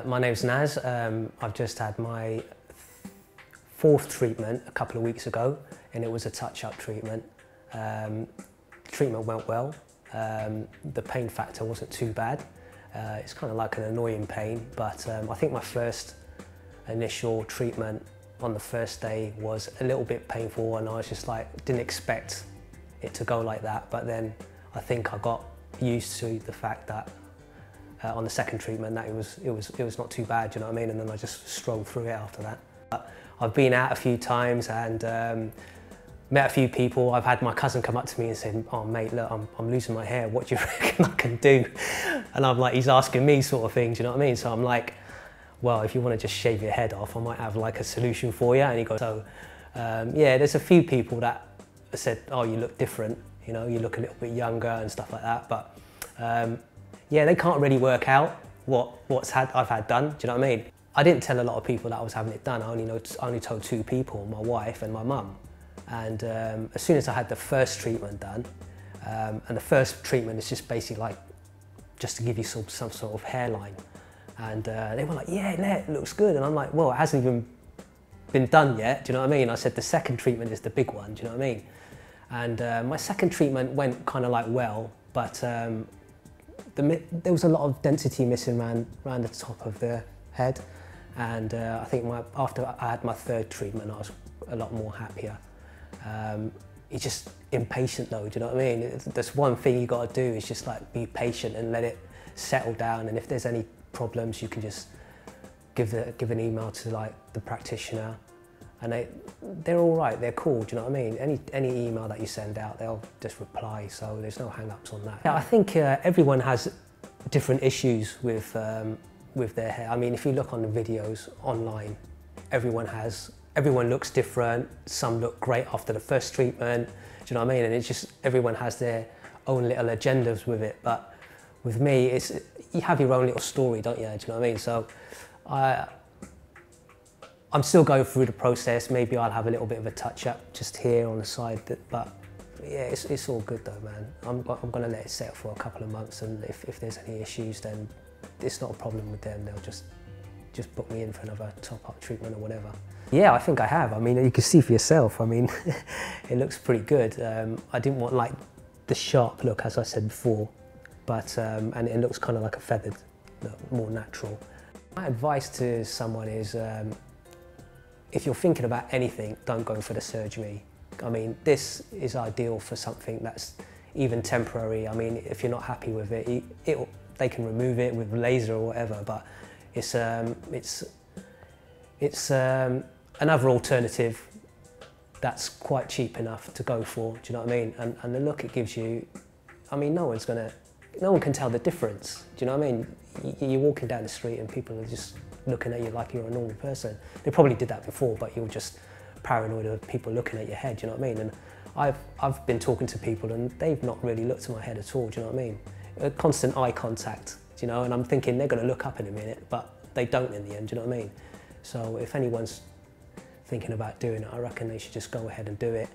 My name's Naz. I've just had my fourth treatment a couple of weeks ago, and it was a touch-up treatment. Treatment went well. The pain factor wasn't too bad. It's kind of like an annoying pain, but I think my first initial treatment on the first day was a little bit painful, and I was just like, didn't expect it to go like that. But then I think I got used to the fact that on the second treatment that it was not too bad, you know what I mean? And then I just strolled through it after that. But I've been out a few times and met a few people. I've had my cousin come up to me and said, "Oh mate, look, I'm losing my hair. What do you reckon I can do?" And I'm like, he's asking me sort of things, you know what I mean? So I'm like, well, if you want to just shave your head off, I might have like a solution for you. And he goes, so yeah, there's a few people that said, oh, you look different, you know, you look a little bit younger and stuff like that. But yeah, they can't really work out what I've had done, do you know what I mean? I didn't tell a lot of people that I was having it done. I only told two people, my wife and my mum. And as soon as I had the first treatment done, and the first treatment is just basically like, just to give you some sort of hairline. And they were like, yeah, it looks good. And I'm like, well, it hasn't even been done yet, do you know what I mean? I said the second treatment is the big one, do you know what I mean? And my second treatment went kind of like well, but there was a lot of density missing around the top of the head. And I think after I had my third treatment, I was a lot more happier. You're just impatient though, do you know what I mean? There's one thing you got to do is just like be patient and let it settle down. And if there's any problems, you can just give an email to like the practitioner, and they're all right, they're cool, do you know what I mean? Any email that you send out, they'll just reply, so there's no hang-ups on that. Yeah, I think everyone has different issues with their hair. I mean, if you look on the videos online, everyone looks different. Some look great after the first treatment, do you know what I mean? And it's just, everyone has their own little agendas with it. But with me, you have your own little story, don't you? Do you know what I mean? So I'm still going through the process. Maybe I'll have a little bit of a touch-up just here on the side. But yeah, it's all good though, man. I'm going to let it set for a couple of months, and if there's any issues, then it's not a problem with them. They'll just book me in for another top-up treatment or whatever. Yeah, I think I have. I mean, you can see for yourself. I mean, it looks pretty good. I didn't want like the sharp look, as I said before, but and it looks kind of like a feathered look, more natural. My advice to someone is, if you're thinking about anything, don't go for the surgery. I mean, this is ideal for something that's even temporary. I mean, if you're not happy with it, they can remove it with laser or whatever, but it's another alternative that's quite cheap enough to go for, do you know what I mean? And the look it gives you, I mean, no one can tell the difference, do you know what I mean? You're walking down the street and people are just looking at you like you're a normal person. They probably did that before, but you're just paranoid of people looking at your head, do you know what I mean? And I've been talking to people and they've not really looked at my head at all, do you know what I mean? A constant eye contact, do you know, and I'm thinking they're going to look up in a minute, but they don't in the end, do you know what I mean? So if anyone's thinking about doing it, I reckon they should just go ahead and do it.